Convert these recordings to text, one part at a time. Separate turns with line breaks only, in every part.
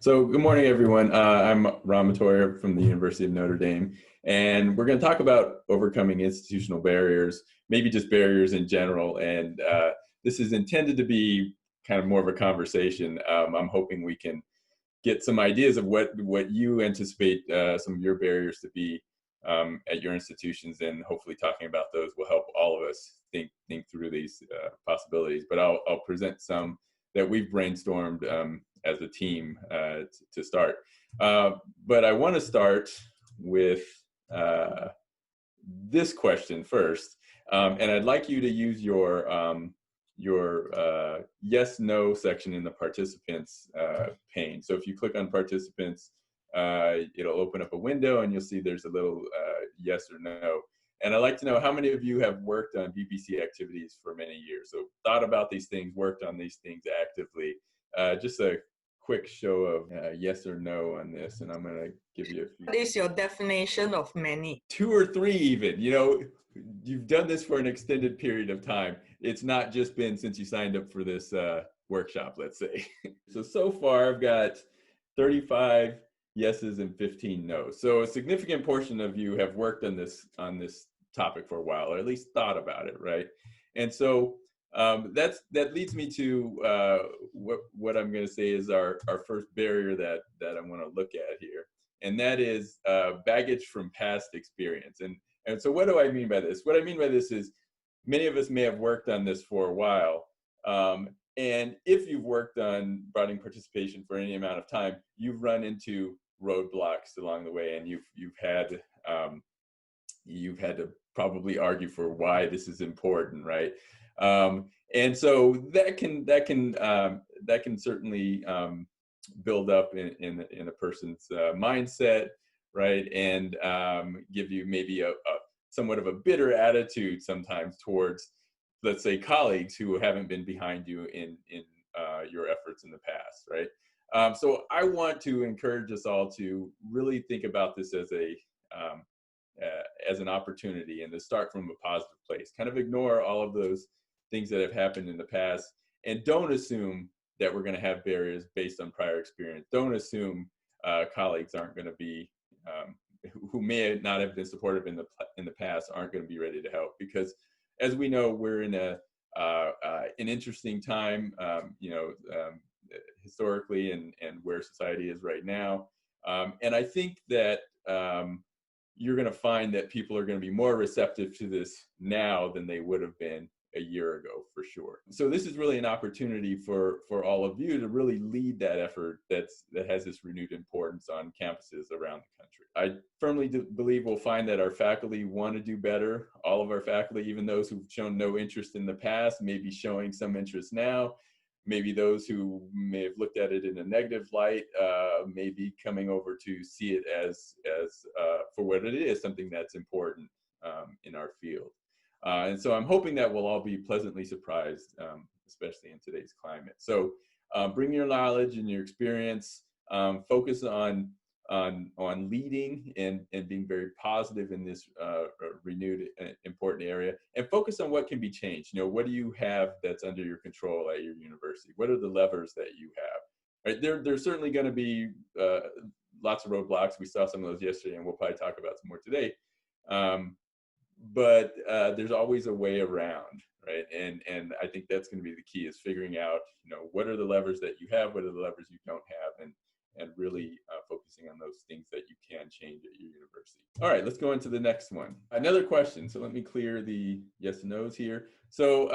So good morning, everyone. I'm Metoyer from the University of Notre Dame, and we're going to talk about overcoming institutional barriers, maybe just barriers in general. And this is intended to be kind of more of a conversation. I'm hoping we can get some ideas of what you anticipate some of your barriers to be at your institutions, and hopefully talking about those will help all of us think through these possibilities. But I'll present some that we've brainstormed as a team to start. But I want to start with this question first, and I'd like you to use your yes/no section in the participants pane. So if you click on participants, it'll open up a window, and you'll see there's a little yes or no. And I'd like to know how many of you have worked on BPC activities for many years. So thought about these things, worked on these things actively. Just a quick show of yes or no on this, and I'm going to give you a few.
What is your definition of many?
2 or 3 even. You know, you've done this for an extended period of time. It's not just been since you signed up for this workshop, let's say. So far I've got 35 yeses and 15 no's. So a significant portion of you have worked on this topic for a while, or at least thought about it, right? And so that leads me to what I'm going to say is our first barrier that I want to look at here, and that is baggage from past experience. And so what do I mean by this? What I mean by this is many of us may have worked on this for a while, and if you've worked on broadening participation for any amount of time, you've run into roadblocks along the way, and you've had to probably argue for why this is important, right? And so that can certainly build up in a person's mindset, right? And give you maybe a somewhat of a bitter attitude sometimes towards, let's say, colleagues who haven't been behind you in your efforts in the past, right? So I want to encourage us all to really think about this as an opportunity, and to start from a positive place. Kind of ignore all of those things that have happened in the past, and don't assume that we're going to have barriers based on prior experience. Don't assume colleagues aren't going to be, who may not have been supportive in the past, aren't going to be ready to help, because as we know, we're in an interesting time, historically, and where society is right now. And I think that you're going to find that people are going to be more receptive to this now than they would have been a year ago, for sure. So this is really an opportunity for all of you to really lead that effort that has this renewed importance on campuses around the country. I firmly believe we'll find that our faculty want to do better. All of our faculty, even those who've shown no interest in the past, may be showing some interest now. Maybe those who may have looked at it in a negative light may be coming over to see it as for what it is, something that's important in our field. And so I'm hoping that we'll all be pleasantly surprised, especially in today's climate. So bring your knowledge and your experience, focus on leading and being very positive in this renewed important area, and focus on what can be changed. You know, what do you have that's under your control at your university? What are the levers that you have? Right? There's certainly going to be lots of roadblocks. We saw some of those yesterday, and we'll probably talk about some more today. But there's always a way around, right? And I think that's going to be the key, is figuring out, what are the levers that you have, what are the levers you don't have, and really focusing on those things that you can change at your university. All right, let's go into the next one. Another question. So let me clear the yes and no's here. So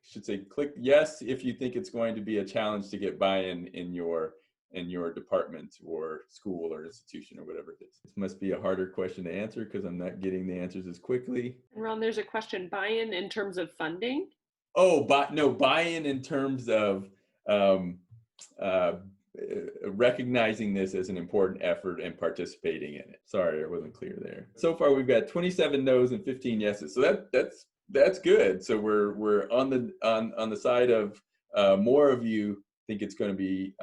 should say click yes if you think it's going to be a challenge to get buy-in in your department or school or institution or whatever it is. This must be a harder question to answer because I'm not getting the answers as quickly.
Ron, there's a question, buy-in in terms of funding?
Oh, buy-in in terms of recognizing this as an important effort and participating in it. Sorry, I wasn't clear there. So far, we've got 27 no's and 15 yeses. So that's good. So we're on the side of more of you think it's going to be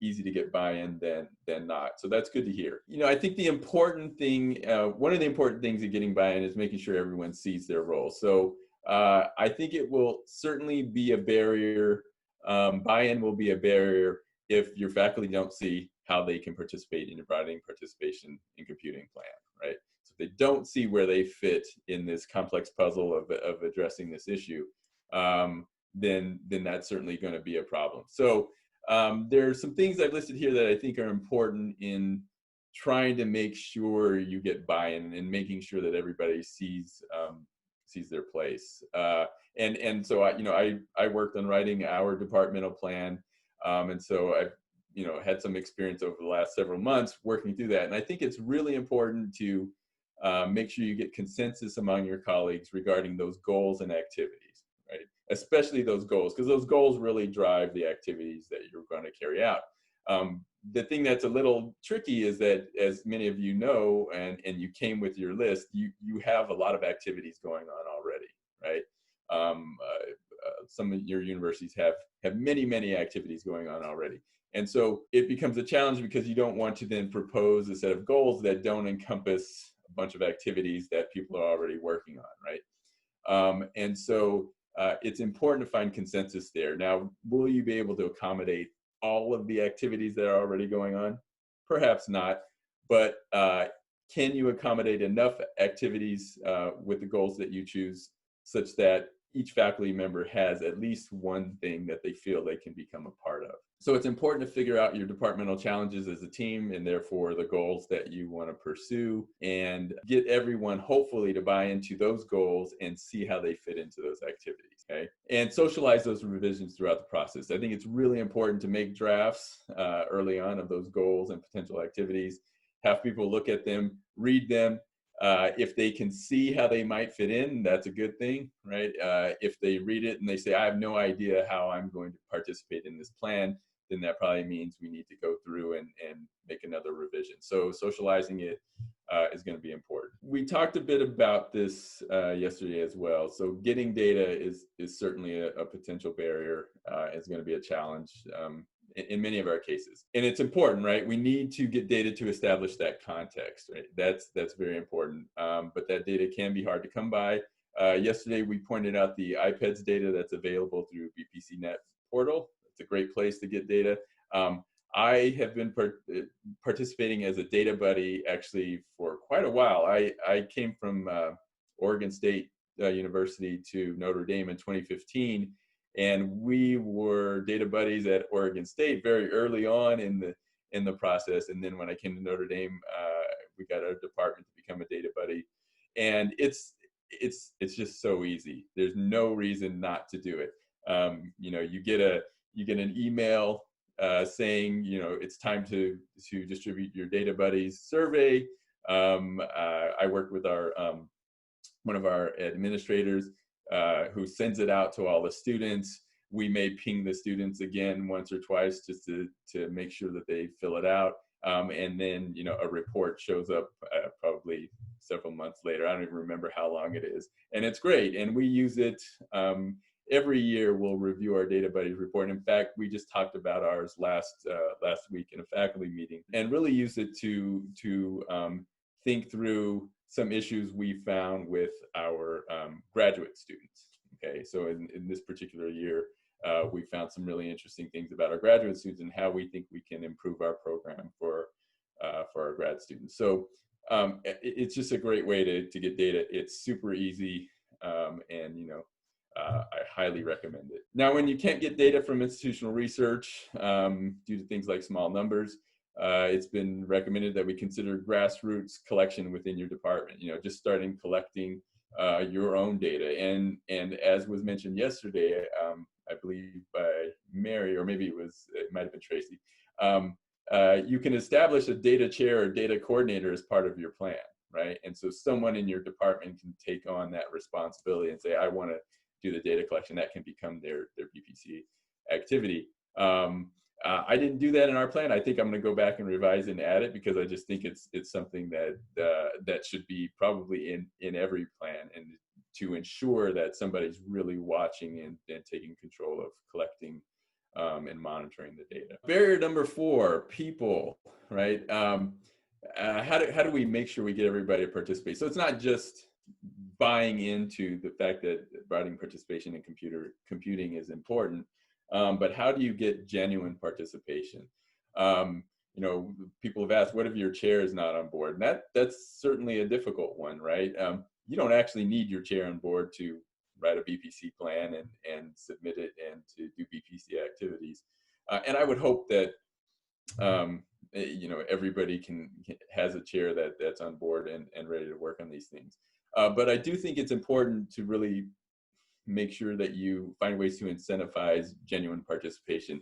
easy to get buy-in than not. So that's good to hear. I think the important thing, one of the important things in getting buy-in is making sure everyone sees their role. So I think it will certainly be a barrier. Buy-in will be a barrier if your faculty don't see how they can participate in your writing participation in computing plan, right? So if they don't see where they fit in this complex puzzle of addressing this issue, then that's certainly going to be a problem. So there's some things I've listed here that I think are important in trying to make sure you get buy-in and making sure that everybody sees their place. And so I worked on writing our departmental plan, and so I've had some experience over the last several months working through that. And I think it's really important to make sure you get consensus among your colleagues regarding those goals and activities, right? Especially those goals, because those goals really drive the activities that you're going to carry out. The thing that's a little tricky is that, as many of you know, and you came with your list, you have a lot of activities going on already, right? Some of your universities have many activities going on already. And so it becomes a challenge because you don't want to then propose a set of goals that don't encompass a bunch of activities that people are already working on, right? And so it's important to find consensus there. Now, will you be able to accommodate all of the activities that are already going on? Perhaps not, but can you accommodate enough activities with the goals that you choose such that each faculty member has at least one thing that they feel they can become a part of? So it's important to figure out your departmental challenges as a team, and therefore the goals that you want to pursue, and get everyone hopefully to buy into those goals and see how they fit into those activities, okay? And socialize those revisions throughout the process. I think it's really important to make drafts early on of those goals and potential activities, have people look at them, read them. If they can see how they might fit in, that's a good thing, right? If they read it and they say, I have no idea how I'm going to participate in this plan, then that probably means we need to go through and make another revision. So socializing it is going to be important. We talked a bit about this yesterday as well. So getting data is certainly a potential barrier. It's going to be a challenge in many of our cases. And it's important, right? We need to get data to establish that context, right? That's very important. But that data can be hard to come by. Yesterday, we pointed out the IPEDS data that's available through BPCnet portal. It's a great place to get data. I have been participating as a data buddy actually for quite a while. I came from Oregon State University to Notre Dame in 2015, and we were data buddies at Oregon State very early on in the process. And then when I came to Notre Dame, we got our department to become a data buddy, and it's just so easy. There's no reason not to do it. You get an email saying, it's time to distribute your data buddies survey. I work with our one of our administrators who sends it out to all the students. We may ping the students again once or twice just to make sure that they fill it out. And then, a report shows up probably several months later. I don't even remember how long it is. And it's great. And we use it every year. We'll review our data buddies report. In fact, we just talked about ours last week in a faculty meeting, and really use it to think through some issues we found with our graduate students. Okay, so in this particular year, we found some really interesting things about our graduate students and how we think we can improve our program for our grad students. So it's just a great way to get data. It's super easy, and I highly recommend it. Now, when you can't get data from institutional research due to things like small numbers, it's been recommended that we consider grassroots collection within your department. Just starting collecting your own data. And as was mentioned yesterday, I believe by Mary, or maybe it might have been Tracy, you can establish a data chair or data coordinator as part of your plan, right? And so someone in your department can take on that responsibility and say, I want to do the data collection. That can become their BPC activity. I didn't do that in our plan. I think I'm going to go back and revise and add it, because I just think it's something that should be probably in every plan, and to ensure that somebody's really watching and taking control of collecting and monitoring the data. Barrier number 4, people, right? How do we make sure we get everybody to participate? So it's not just buying into the fact that writing participation in computing is important, but how do you get genuine participation? You know, people have asked, what if your chair is not on board? And that's certainly a difficult one, right? You don't actually need your chair on board to write a BPC plan and submit it and to do BPC activities. And I would hope that you know, everybody has a chair that's on board and ready to work on these things. But I do think it's important to really make sure that you find ways to incentivize genuine participation.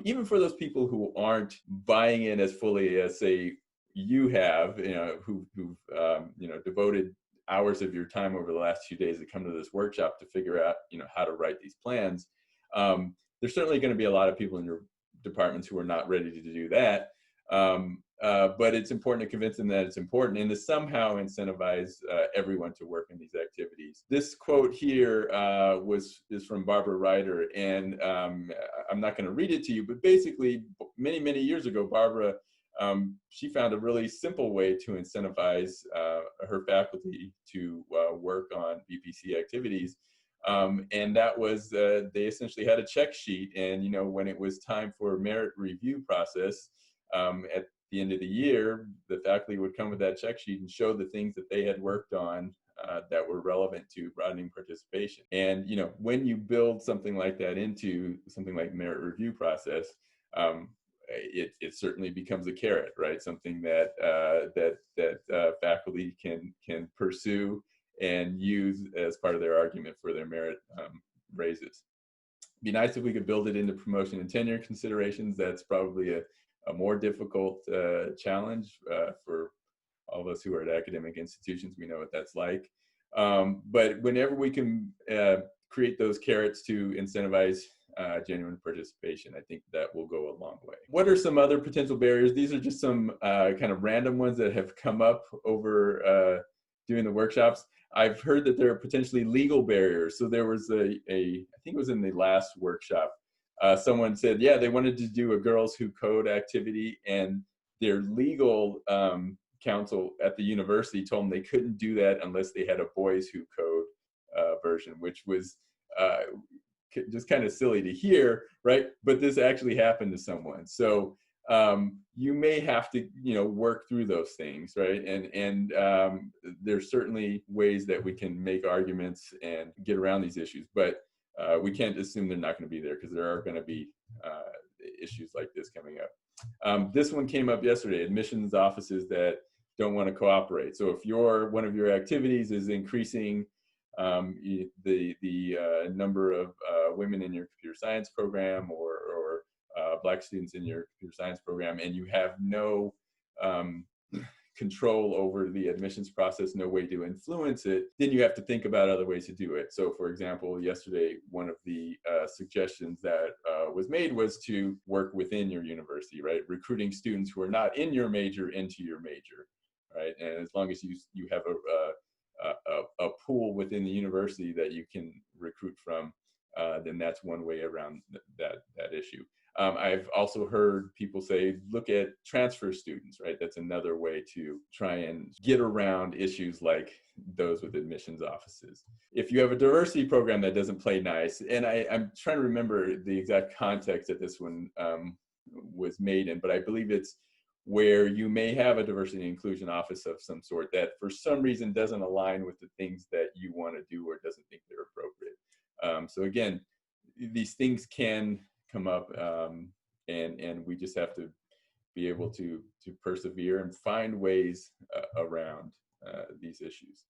Even for those people who aren't buying in as fully as, say, you have, you know, who've you know, devoted hours of your time over the last few days to come to this workshop to figure out, you know, how to write these plans. There's certainly going to be a lot of people in your departments who are not ready to do that. But it's important to convince them that it's important and to somehow incentivize everyone to work in these activities. This quote here is from Barbara Ryder, and I'm not going to read it to you, but basically many, many years ago, Barbara, she found a really simple way to incentivize her faculty to work on BPC activities. And that was, they essentially had a check sheet, and, you know, when it was time for a merit review process, at the end of the year, the faculty would come with that check sheet and show the things that they had worked on that were relevant to broadening participation. And, you know, when you build something like that into something like merit review process, it certainly becomes a carrot, right? Something that faculty can pursue and use as part of their argument for their merit raises. It'd be nice if we could build it into promotion and tenure considerations. That's probably a more difficult challenge for all of us who are at academic institutions. We know what that's like. But whenever we can create those carrots to incentivize genuine participation, I think that will go a long way. What are some other potential barriers? These are just some kind of random ones that have come up over doing the workshops. I've heard that there are potentially legal barriers. So there was I think it was in the last workshop, someone said, yeah, they wanted to do a Girls Who Code activity, and their legal counsel at the university told them they couldn't do that unless they had a Boys Who Code version, which was just kind of silly to hear, right? But this actually happened to someone. So you may have to, you know, work through those things, right? And there's certainly ways that we can make arguments and get around these issues, but we can't assume they're not going to be there, because there are going to be issues like this coming up. This one came up yesterday: admissions offices that don't want to cooperate. So if one of your activities is increasing the number of women in your computer science program, or Black students in your computer science program, and you have no control over the admissions process, no way to influence it, then you have to think about other ways to do it. So for example, yesterday, one of the suggestions that was made was to work within your university, right? Recruiting students who are not in your major into your major, right? And as long as you have a pool within the university that you can recruit from, then that's one way around that issue. I've also heard people say, look at transfer students, right? That's another way to try and get around issues like those with admissions offices. If you have a diversity program that doesn't play nice, and I'm trying to remember the exact context that this one was made in, but I believe it's where you may have a diversity and inclusion office of some sort that for some reason doesn't align with the things that you want to do or doesn't think they're appropriate. So again, these things can come up, and we just have to be able to persevere and find ways around these issues.